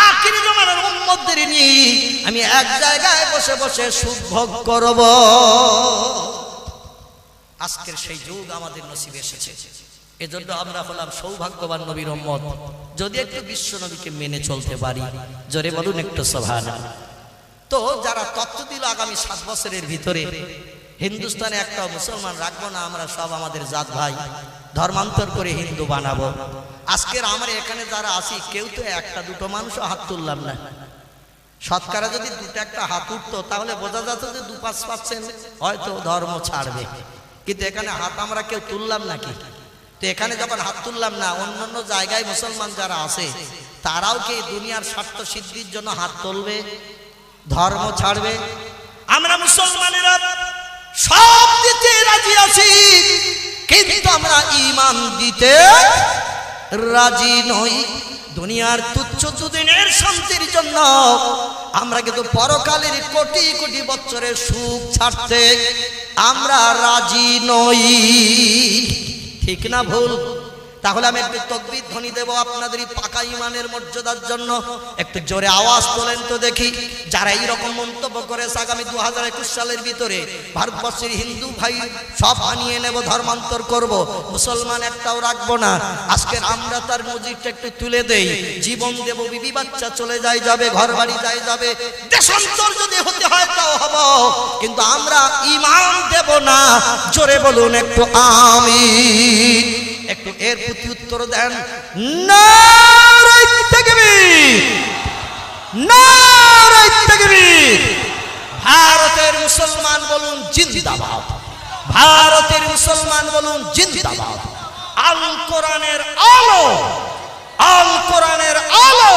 আখিরি জামানার উম্মতদের নিয়ে আমি এক জায়গায় বসে বসে সুখ ভোগ করব। আজকের সেই যুগ আমাদের নসিবে এসেছে। এজন্য আমরা হলাম সৌভাগ্যবান নবীর উম্মত, যদি একটু বিশ্ব নবীকে মেনে চলতে পারি। জোরে বলুন একটু সুবহানাল্লাহ। তো যারা তত্ত্ব দিল আগামী 7 বছরের ভিতরে হিন্দুস্তানে একটা মুসলমান রাখবো না, আমরা সব আমাদের জাত ভাই ধর্মান্তর করে হিন্দু বানাবো। আজকের আমরা এখানে যারা আছি, কেউ তো একটা দুটো মানুষও হাত তুললাম না। শতকরা যদি দুটো একটা হাত উঠতো, তাহলে বোঝা যেত যে 2-5% হয়তো ধর্ম ছাড়বে। কিন্তু এখানে হাত আমরা কেউ তুললাম নাকি? তো এখানে যখন হাত তুললাম না, অন্যান্য জায়গায় মুসলমান যারা আছে, তারাও কি দুনিয়ার স্বার্থ সিদ্ধির জন্য হাত তুলবে, ধর্ম ছাড়বে? আমরা মুসলমানেরা সব দিতে রাজি আছি, কিন্তু আমরা ঈমান দিতে রাজি নই। দুনিয়ার তুচ্ছ দুদিনের শান্তির জন্য আমরা কিন্তু পরকালের কোটি কোটি বছরের সুখ ছাড়তে আমরা রাজি নই। ঠিক না ভুল? তাহলে আমি একটু তাকবীর ধ্বনি দেব আপনাদের পাকা ঈমানের মর্যাদার জন্য। একটু জোরে আওয়াজ তোলেন তো দেখি। যারা এই রকম মন্তব্য করে আগামী 2021 সালের ভিতরে ভারতবর্ষের হিন্দু ভাই সব আনিয়ে নেব, ধর্মান্তর করব, মুসলমান একটাও রাখবো না। আজকের আমরা তার মসজিদটা একটু তুলে দেই, জীবন দেব, বিবি বাচ্চা চলে যায় যাবে, ঘর বাড়ি যায় যাবে, দেশান্তর যদি হতে হয় তাও হব, কিন্তু আমরা ঈমান দেব না। জোরে বলুন একটু আমিন। একটু এর প্রতি উত্তর দেন, নারে তাকবীর, নারে তাকবীর। ভারতের মুসলমান বলুন জিন্দাবাদ, ভারতের মুসলমান বলুন জিন্দাবাদ। আল কোরআনের আলো, আল কোরআনের আলো,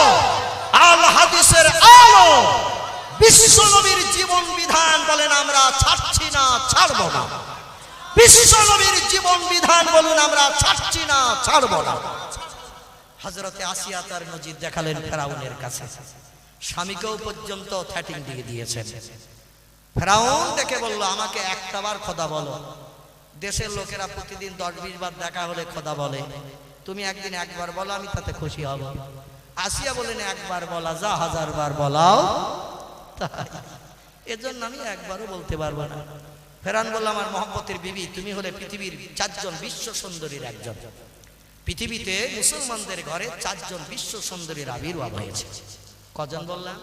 আল হাদিসের আলো, বিশ্ব নবীর জীবন বিধান বলেন আমরা ছাড়ছি না, ছাড়বো না। বিশ্ব নবীর জীবন বিধান বলুন আমরা ছাড়ছি না, ছাড়বো না। হযরতে আসিয়া তার মসজিদ দেখালেন ফেরাউনের কাছে, স্বামীকেও পর্যন্ত থ্যাটিং দিয়ে দিয়েছেন। ফেরাউন দেখে বলল, আমাকে একটাবার খোদা বলো। দেশের লোকেরা প্রতিদিন 10-20 বার দেখা হলে খোদা বলে, তুমি একদিন একবার বলো, আমি তাতে খুশি হব। আসিয়া বলেন, একবার বলা যা, 1000 বার বলাও তাই, এজন্য আমি একবারও বলতে পারবো না। ফেরাউন বলল, আমার মহব্বতের বিবি, তুমি হলে পৃথিবীর 4 জন বিশ্ব সুন্দরীর একজন। পৃথিবীতে মুসলমানদের ঘরে 4 জন বিশ্ব সুন্দরীর আবির্ভাব হয়েছে। কজন বললাম?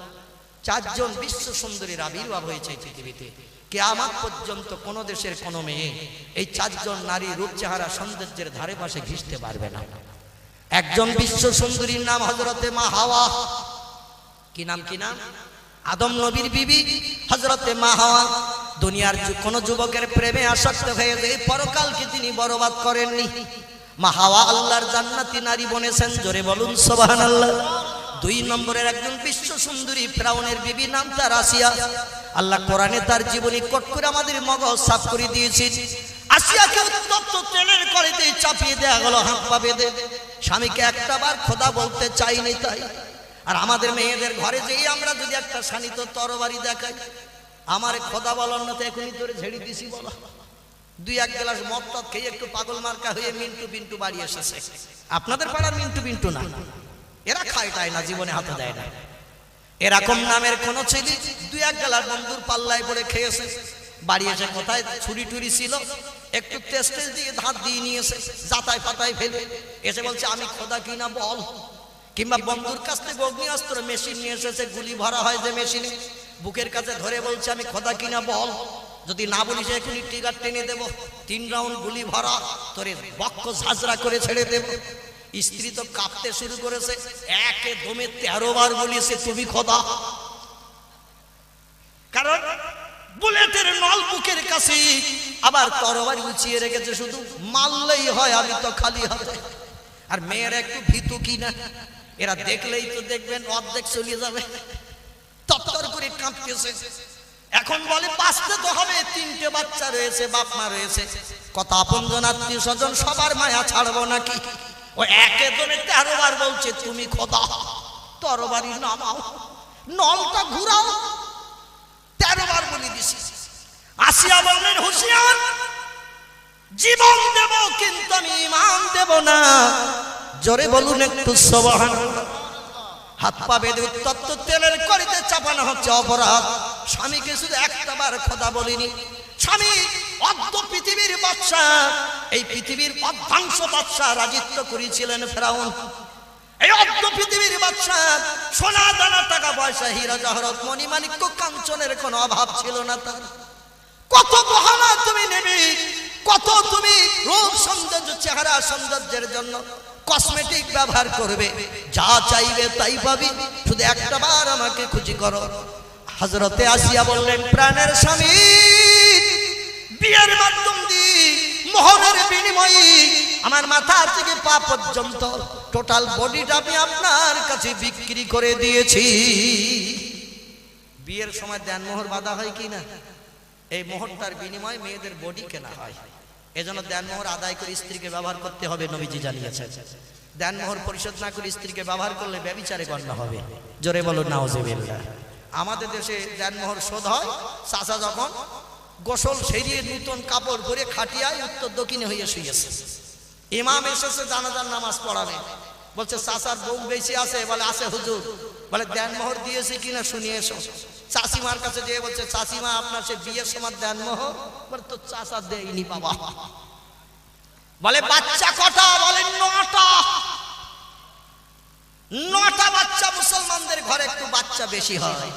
4 জন বিশ্ব সুন্দরীর আবির্ভাব হয়েছে পৃথিবীতে। কিয়ামত পর্যন্ত কোন দেশের কোন মেয়ে এই 4 জন নারী রূপ চেহারা সৌন্দর্যের ধারে পাশে ঘিসতে পারবে না। একজন বিশ্ব সুন্দরীর নাম হযরতে মা হাওয়া। কি নাম? কি নাম? আদম নবীর বিবি হযরতে মা হাওয়া। দুনিয়ার কোন যুবকের প্রেমে আসক্ত হয়ে যে পরকালকে তিনি বরবাদ করেননি। মা হাওয়া আল্লাহর জান্নাতি নারী বনেছেন, জোরে বলুন সুবহানাল্লাহ। 2 নম্বরের একজন বিশ্ব সুন্দরী ফেরাউনের বিবি, নাম তার আসিয়া। আল্লাহ কোরআনে তার জীবনী কোট করে আমাদের মগজ সাফ করে দিয়েছেন। আসিয়াকে উত্তপ্ত তেলের কড়াইতে চাপিয়ে দেয়া হলো হাত পা বেঁধে। স্বামীকে একটাবার খোদা বলতে চাইনি তাই। আর আমাদের মেয়েদের ঘরে যেই আমরা যদি একটা শানিত তরবারি দেখাই, আমার খোদা বলার না তো এখনই তোরে ঝেড়ে দিছি বলো। 2-1 গ্লাস মদ টদ খেয়ে একটু পাগল মার্কা হয়ে মিন্টু পিন্টু বাড়ি এসেছে। আপনাদের পাড়ার মিন্টু পিন্টু না, এরা খায় টায় না, জীবনে হাতে দেয় না। এরকম নামের কোন ছেলে 2-1 গ্লাস বন্ধুর পাল্লায় পড়ে খেয়েছে, বাড়ি এসে কোথায় ছুরি টুরি ছিল একটু টেস্টে দিয়ে ধার দিয়ে নিয়েছে, জাতায় পাতায় ফেলে এসে বলছে আমি খোদা কিনা বল। কিংবা বন্ধুর কাছ থেকে অগ্নিঅস্ত্র মেশিন নিয়ে এসেছে, গুলি ভরা হয় যে মেশিনে, বুকের কাছে ধরে বলছে আমি খোদা কিনা বল। যদি না বলিস এখনই ট্রিগার টেনে দেব, 3 রাউন্ড গুলি ভরা, তোরে বক্ষ ঝাঁঝরা করে ছেড়ে দেব। স্ত্রী তো কাঁপতে শুরু করেছে, একে দমে 13 বার বলেছে তুমি খোদা। কারণ বুলেটের নল বুকের কাছে, আবার তরবারি উঁচিয়ে রেখেছে, শুধু মারলেই হয়, আমি তো খালি হাতে। আর মেয়েরা একটু ভীতু কিনা, এরা দেখলেই তো দেখবেন অর্ধেক চলে যাবে, তত্তর করে কাঁপতেছে। এখন বলে বাঁচতে তো হবে, 3টে বাচ্চা রয়েছে, বাপ মা রয়েছে, কত আপনজন আত্মীয় স্বজন, সবার মায়া ছাড়বো নাকি। ও একে দমে 13 বার বলছে তুমি খোদা। তরবারি নামাও, নলটা ঘুরাও, 13 বার বলে দিছি। আসিয়া বললেন, হুঁশিয়ার, জীবন দেব কিন্তু আমি ঈমান দেব না। জোরে বলুন একটু সুবহানাল্লাহ। হাত পা বেঁধে উত্তপ্ত তেলের কড়াইতে চাপানো হচ্ছে অপরাধ। স্বামীকে শুধু একটাবার খোদা বলিনি। স্বামী অর্ধ পৃথিবীর বাদশা, এই পৃথিবীর অর্ধাংশ বাদশা রাজত্ব করেছিলেন ফেরাউন। এই অর্ধ পৃথিবীর বাদশা, সোনা দানা টাকা পয়সা হীরা জহরত মণিমাণিক্য কাঞ্চনের কোনো অভাব ছিল না তার। কত গহনা তুমি নেবে, কত তুমি রূপ সৌন্দর্য চেহারা সৌন্দর্যের জন্য কসমেটিক ব্যবহার করবে, যা চাইবে তাই পাবি, শুধু একটাবার আমাকে খুশি করো। হযরতে আসিয়া বললেন, প্রাণের স্বামী, বিয়ের মাধ্যম দিয়ে মোহরের বিনিময়ে আমার মাথা থেকে পা পর্যন্ত টোটাল বডিটা আমি আপনার কাছে বিক্রি করে দিয়েছি। বিয়ের সময় দেনমোহর বাঁধা হয় কি না? এই মোহরটার বিনিময়ে মেয়েদের বডি কেনা হয়। এজন্য দেনমোহর আদায় করে স্ত্রীকে ব্যবহার করতে হবে, নবীজি জানিয়েছেন। দেনমোহর পরিশোধ না করে স্ত্রীকে ব্যবহার করলে ব্যভিচারে গণ্য হবে। জোরে বলো নাউজুবিল্লাহ। আমাদের দেশে দেনমোহর শোধ হয় চাচা যখন গোসল সেরিয়ে নূতন কাপড় পরে খাটিয়ায় উত্তর দক্ষিণে হয়ে শুয়েছে, ইমাম এসেছে জানাজার নামাজ পড়াবে, বলছে চাচার বউ বেশি আছে, বলে আছে হুজুর, বলে দেনমোহর দিয়েছি কিনা শুনিয়ে এসো। চাচিমার কাছে যেয়ে বলছে চাচিমা আপনার সে বিয়ের সময় দেনমোহর, বলে তো চাচা দেয়নি বাবা। বলে বাচ্চা কটা, বলে 9টা। 9টা বাচ্চা। মুসলমানদের ঘরে একটু বাচ্চা বেশি হয়,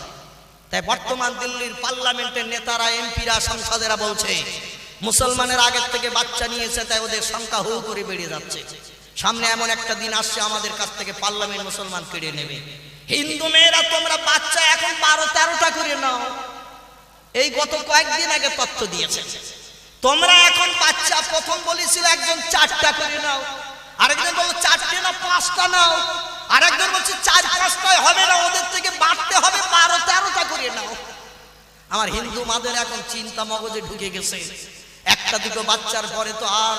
তাই বর্তমান দিল্লির পার্লামেন্টের নেতারা, এমপিরা, সংসদেরা বলছে মুসলমানের আগের থেকে বাচ্চা নিয়েছে, তাই ওদের সংখ্যা হু করে বেড়ে যাচ্ছে। সামনে এমন একটা দিন আসছে আমাদের কাছ থেকে পার্লামেন্ট মুসলমান কেড়ে নেবে। হিন্দু মেয়েরা তোমরা বাচ্চা এখন 12-13টা করে নাও, এই গত কয়েকদিন আগে তথ্য দিয়েছে। তোমরা এখন বাচ্চা প্রথম বলেছিল একজন 4টা করে নাও, আরেকজন বলল 4টে না 5টা নাও, আরেকজন বলছে 4-5টায় হবে না, ওদের থেকে বাড়তে হবে, 12-13টা করে নাও। আমার হিন্দু মাদের এখন চিন্তা মগজে ঢুকে গেছে, একটা দুটো বাচ্চার পরে তো আর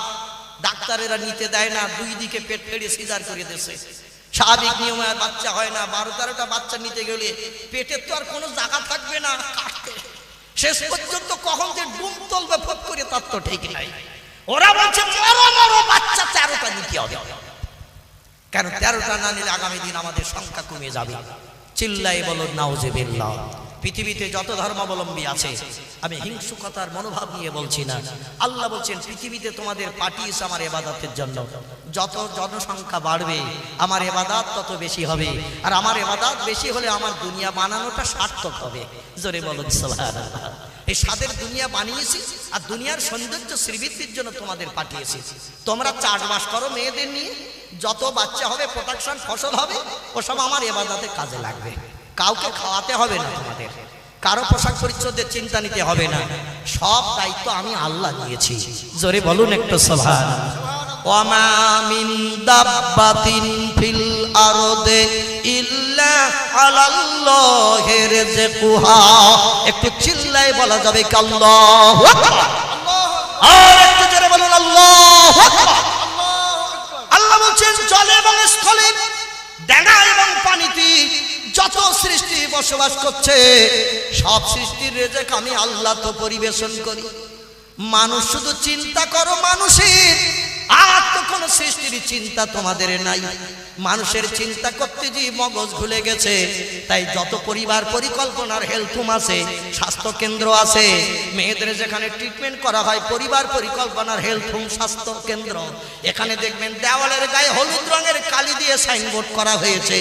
ডাক্তারেরা নিতে দেয় না, 2 দিকে পেট ফেড়ে সিজার করে দিয়েছে। স্বাভাবিক নিয়মে আর বাচ্চা হয় না। 12-13টা বাচ্চা নিতে গেলে পেটের তো আর কোনো জায়গা থাকবে না কাটতে, শেষ পর্যন্ত কখন যে ডুম তলবে ফট করে তার তো ঠিক নাই। ওরা বলছে মরো বাচ্চা 13টা নিতে হবে, কেন 13টা না নিলে আগামী দিন আমাদের সংখ্যা কমে যাবে। চিল্লাই বলো নাউজুবিল্লাহ। পৃথিবীতে যত ধর্মাবলম্বী আছে, আমি হিংসুকতার মনোভাব নিয়ে বলছি না। আল্লাহ বলছেন পৃথিবীতে তোমাদের পাঠিয়েছে আমার ইবাদতের জন্য। যত জনসংখ্যা বাড়বে আমার ইবাদত তত বেশি হবে, আর আমার ইবাদত বেশি হলে আমার দুনিয়া বানানোটা সার্থক হবে। জোরে বলুন সুবহানাল্লাহ। এই স্বাদের দুনিয়া বানিয়েছি, আর দুনিয়ার সৌন্দর্য শ্রীবৃদ্ধির জন্য তোমাদের পাঠিয়েছি। তোমরা চাষবাস করো মেয়েদের নিয়ে, যত বাচ্চা হবে, প্রোডাকশন ফসল হবে, ওসব আমার ইবাদতে কাজে লাগবে। কাউকে খাওয়াতে হবে না, তোমাদের কারো পোশাক পরিচ্ছদের চিন্তা নিতে হবে না, সব দায়িত্ব আমি আল্লাহ নিয়েছি। জোরে বলুন একটু সুবহানাল্লাহ। ওয়ামা মিন দাব্বাতিন ফিল আরদে ইল্লা আলাল্লাহি রিজকুহা। একটু চিল্লায় বলা যাবে কি আল্লাহু আকবার? আর একটু জোরে বলুন আল্লাহু আকবার। আল্লাহ বলছেন জলে এবং স্থলে, ডাঙা এবং পানিতে যত সৃষ্টি বসবাস করছে, সব সৃষ্টির রেজেক আমি আল্লাহ তো পরিবেশন করি। মানুষ শুধু চিন্তা করো মানুষের, আর তো কোনো সৃষ্টির চিন্তা তোমাদের নাই। মানুষের চিন্তা করতে যে মগজ ভুলে গেছে, তাই যত পরিবার পরিকল্পনার হেলথ হোম আছে, স্বাস্থ্য কেন্দ্র আছে, মেয়েদের যেখানে ট্রিটমেন্ট করা হয়, পরিবার পরিকল্পনার হেলথ হোম স্বাস্থ্য কেন্দ্র, এখানে দেখবেন দেওয়ালের গায়ে হলুদ রঙের কালি দিয়ে সাইনবোর্ড করা হয়েছে,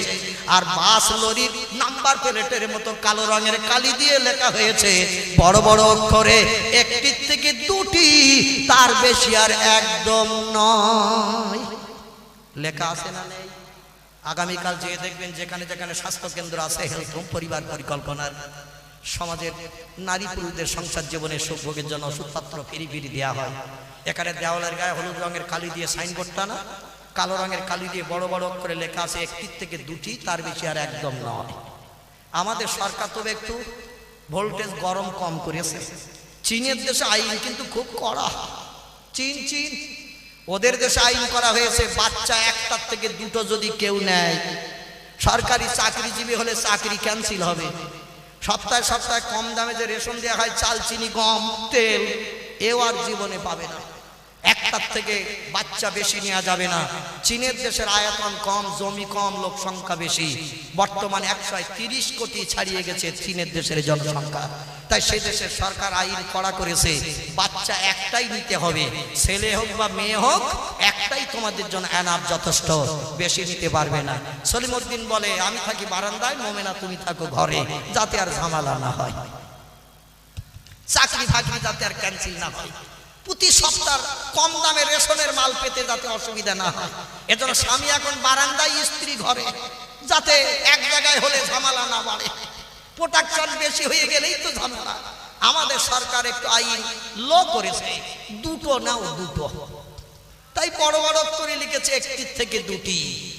আর বাস লরির নাম্বার প্লেটের মতো কালো রঙের কালি দিয়ে লেখা হয়েছে বড় বড় অক্ষরে, 1টির থেকে 2টি, তার বেশি আর একদম নয়। লেখা আছে না নেই? আগামীকাল যেয়ে দেখবেন যেখানে যেখানে স্বাস্থ্য কেন্দ্র আছে, হেলথ হোম, পরিবার পরিকল্পনার, সমাজের নারী পুরুষদের সংসার জীবনের সুখ ভোগের জন্য ওষুধপত্র ফিরি ফিরি দেওয়া হয়। এখানে দেওয়ালের গায়ে হলুদ রঙের কালি দিয়ে সাইনবোর্ডটা না, কালো রঙের কালি দিয়ে বড় বড় করে লেখা আছে 1টির থেকে 2টি, তার বেশি আর একদম নয়। আমাদের সরকার তবে একটু ভোল্টেজ গরম কম করেছে। চীনের দেশে আইন কিন্তু খুব কড়া। চীন ওদের দেশে আইন করা হয়েছে, বাচ্চা 1টার থেকে 2টো যদি কেউ নেয়, সরকারি চাকরিজীবী হলে চাকরি ক্যান্সেল হবে। সপ্তাহে সপ্তাহে কম দামে যে রেশন দেওয়া হয়, চাল, চিনি, গম, তেল, এও আর জীবনে পাবে না। 1টার থেকে বাচ্চা বেশি নেওয়া যাবে না। চীনের দেশের আয়তন কম, জমি কম, লোক সংখ্যা বেশি। বর্তমানে 130 কোটি ছাড়িয়ে গেছে চীনের দেশের জনসংখ্যা। তাই সেই দেশের সরকার আইন কড়া করেছে, বাচ্চা 1টাই নিতে হবে, ছেলে হোক বা মেয়ে হোক, 1টাই তোমাদের জন্য এনাফ, যথেষ্ট, বেশি নিতে পারবে না। সলিমউদ্দিন বলে আমি থাকি বারান্দায়, মোমেনা তুমি থাকো ঘরে, যাতে আর ঝামেলা না হয়, চাকরি ফাকরি যাতে আর ক্যান্সেল না হয়, প্রতি সপ্তাহ কম দামে রেশনের মাল পেতে যাতে অসুবিধা না হয়। এজন্য স্বামী এখন বারান্দায়, স্ত্রী ঘরে, যাতে এক জায়গায় হলে ঝামেলা না বাড়ে। প্রোডাকশন বেশি হয়ে গেলেই তো ঝামেলা। আমাদের সরকার একটু আইন লো করেছে, 2টো নাও 2টো, তাই বড় বড় করে লিখেছে 1টির থেকে 2টি,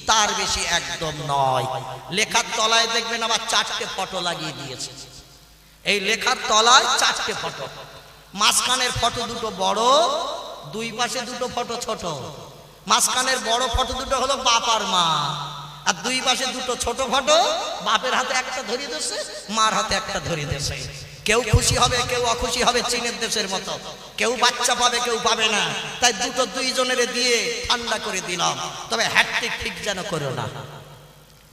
তার বেশি একদম নয়। লেখার তলায় দেখবেন আবার 4টে ফটো লাগিয়ে দিয়েছে। এই লেখার তলায় 4টে ফটো, মাঝখানের ফটো 2টো বড়, 2 পাশে 2টো ফটো ছোট। মাঝখানের বড় ফটো 2টো হলো বাপ আর মা, আর 2 পাশে 2টো ছোট ফটো, বাপের হাতে একটা ধরিয়ে দিয়েছে, মার হাতে একটা ধরিয়ে দিয়েছে। কেউ খুশি হবে, কেউ অখুশি হবে, চীনের দেশের মতো। কেউ বাচ্চা পাবে, কেউ পাবে না। তাই দুটো দুইজনের দিয়ে ঠান্ডা করে দিলাম। তবে হ্যাটট্রিক ঠিক যেন করো না,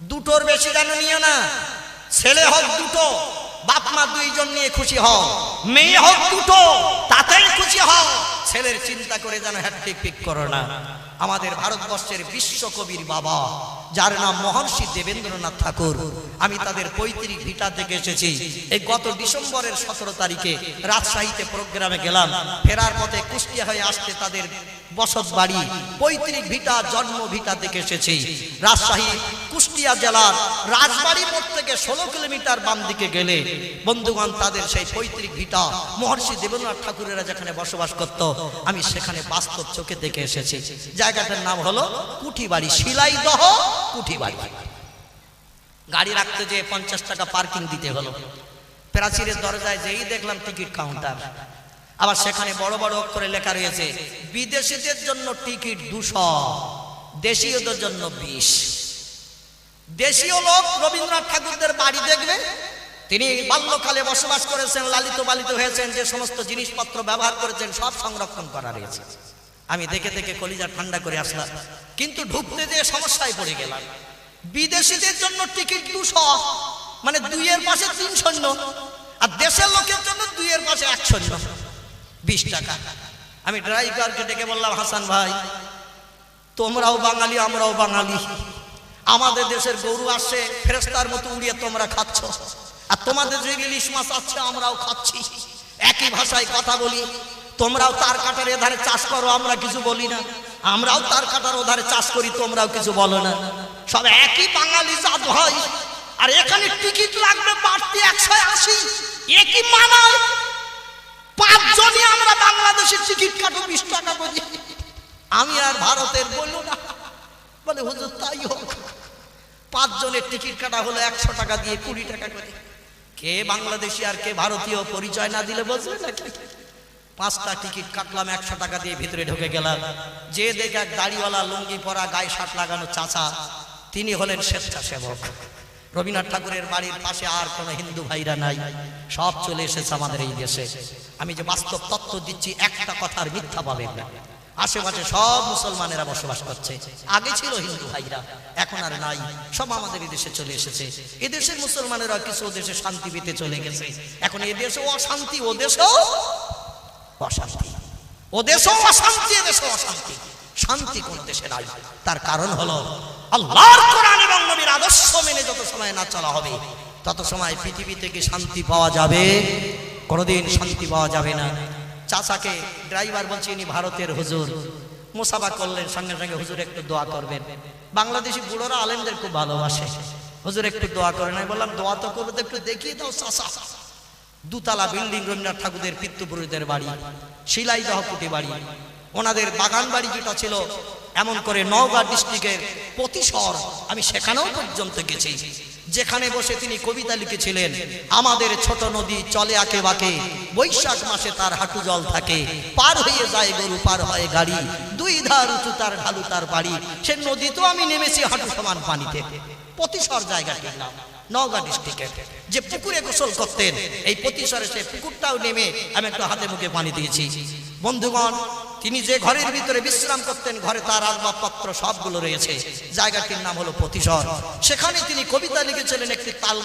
দুটোর বেশি যেন নিও না। ছেলে হোক দুটো, বাপ মা দুইজন নিয়ে খুশি হও। মেয়ে হোক দুটো, তাতেই খুশি হও। ছেলের চিন্তা করে যেন হ্যাটট্রিক পিক করো না। আমাদের ভারতবর্ষের বিশ্বকবির বাবা, যার নাম মহর্ষি দেবেন্দ্রনাথ ঠাকুর, আমি তাদের পৈতৃক ভিটা থেকে এসেছি। এই গত ডিসেম্বরের 17 তারিখে রাজশাহীতে প্রোগ্রামে গেলাম। ফেরার পথে কুষ্টিয়া হয়ে আসতে তাদের বসত বাড়ি পৈতৃক ভিটা, জন্ম ভিটা থেকে এসেছি। রাজশাহী কুষ্টিয়া জেলার রাজবাড়ি মোড় থেকে 16 কিলোমিটার বাম দিকে গেলে বন্ধুগণ তাদের সেই পৈতৃক ভিটা, মহর্ষি দেবেন্দ্রনাথ ঠাকুরেরা যেখানে বসবাস করত, আমি সেখানে বাস্তব চোখে দেখে এসেছি। জায়গাটার নাম হলো কুঠিবাড়ি, শিলাইদহ কুঠিবাড়ি। গাড়ি রাখতে যে 50 টাকা পার্কিং দিতে হলো। প্রাচীরের দরজায় যেই দেখলাম টিকিট কাউন্টার। আবার সেখানে বড় বড় অক্ষরে লেখা রয়েছে বিদেশিদের জন্য টিকিট 200, দেশীয়দের জন্য 20। দেশীয় লোক রবীন্দ্রনাথ ঠাকুরদের বাড়ি দেখবে। তিনি বাল্যকালে বসবাস করেছেন, লালিত পালিত হয়েছেন, যে সমস্ত জিনিসপত্র ব্যবহার করেছেন সব সংরক্ষণ করা রয়েছে। আমি দেখে দেখে কলিজা ঠান্ডা করে আসলাম। কিন্তু ঢুকতে যেয়ে সমস্যায় পড়ে গেলাম। বিদেশিদের জন্য টিকিট 200, মানে 2 এর পাশে 3 শূন্য, আর দেশের লোকের জন্য 2 এর পাশে 1 শূন্য, 20 টাকা। আমি ড্রাইভারকে ডেকে বললাম, হাসান ভাই, তোমরাও বাঙালি, আমরাও বাঙালি। আমাদের দেশের গরু আসছে ফেরেশতার মতো উড়িয়ে তোমরা খাচ্ছ, আর তোমাদের যে ইলিশ মাছ আছে আমরাও খাচ্ছি। একই ভাষায় কথা বলি। তোমরাও তার কাটার এধারে চাষ করো, আমরা কিছু বলি না। আমরাও তার কাটার ওধারে চাষ করি, তোমরাও কিছু বলো না। সব একই বাঙালি জাত ভাই। আর এখানে টিকিট লাগবে বাড়তি 180, একই মানায়। 5 জনই আমরা বাংলাদেশের টিকিট কাটো 20 টাকা করে। আমি আর ভারতের বললো না, বলে হুজুর তাই হোক। 5 জনের টিকিট কাটা হলো 100 টাকা দিয়ে 20 টাকা করে। কে বাংলাদেশি আর কে ভারতীয় পরিচয় না দিলে বলবে নাকি? 5টা টিকিট কাটলাম 100 টাকা দিয়ে, ভিতরে ঢুকে গেলাম। যে দেখে এক দাড়িওয়ালা, লুঙ্গি পরা, গায়ে শার্ট লাগানো চাচা, তিনি হলেন স্বেচ্ছাসেবক। রবীন্দ্রনাথ ঠাকুরের বাড়ির পাশে আর কোনো হিন্দু ভাইরা নাই, সব চলে এসেছে আমাদের এই দেশে। আমি যে বাস্তব তত্ত্ব দিচ্ছি, একটা কথার মিথ্যা পাবেন না। আশেপাশে সব মুসলমানেরা বসবাস করছে। আগে ছিল হিন্দু ভাইরা, এখন আর নাই, সব আমাদের এই দেশে চলে এসেছে। এদেশের মুসলমানেরা কিছু দেশে শান্তি পেতে চলে গেছে। এখন এদেশেও অশান্তি, ও দেশেও অশান্তি, ও দেশেও অশান্তি, এদেশেও অশান্তি। শান্তি কোন দেশে নাই। তার কারণ হলো আল্লাহর কোরআন এবং নবীর আদর্শ মেনে যত সময় না চলা হবে, তত সময় পৃথিবী থেকে শান্তি পাওয়া যাবে? কোনোদিন শান্তি পাওয়া যাবে না। চাচাকে ড্রাইভার বলছে, ইনি ভারতের হুজুর। মুসাফা করলেন, সঙ্গে সঙ্গে হুজুর একটু দোয়া করবেন। বাংলাদেশি বুড়োরা আলেমদের খুব ভালোবাসে। হুজুর একটু দোয়া করেন। আমি বললাম, দোয়া তো করবো, একটু দেখিয়ে দাও চাচা। 2 তলা বিল্ডিং, রবীন্দ্রনাথ ঠাকুরের পিতৃপুরুষদের বাড়ি, শিলাইদহ কুঠিবাড়ি। ওনাদের বাগান বাড়ি যেটা ছিল, এমন করে নওগাঁ ডিস্ট্রিক্টের প্রতিশর, আমি সেখানেও পর্যন্ত গেছি, যেখানে বসে তিনি কবিতা লিখেছিলেন, আমাদের ছোট নদী চলে আঁকে বাঁকে, বৈশাখ মাসে তার হাঁটু জল থাকে, পার হয়ে যায় গরু, পার হয় গাড়ি, 2 ধার উঁচু তার ঢালু তার বাড়ি। সে নদী তো আমি নেমেছি হাঁটু সমান পানিতে। প্রতিশর জায়গাটির নাম, নওগাঁ ডিস্ট্রিক্টের। যে পুকুরে গোসল করতেন, এই প্রতিশরে সে পুকুরটাও নেমে আমি একটু হাতে মুখে পানি দিয়েছি। বন্ধুগণ, তিনি যে ঘরের ভিতরে বিশ্রাম করতেন, ঘরে তার আসবাবপত্র সবগুলো রয়েছে। জায়গাটির নাম হলো প্রতিশর। সেখানে তিনি কবিতা লিখেছিলেন একটি তাল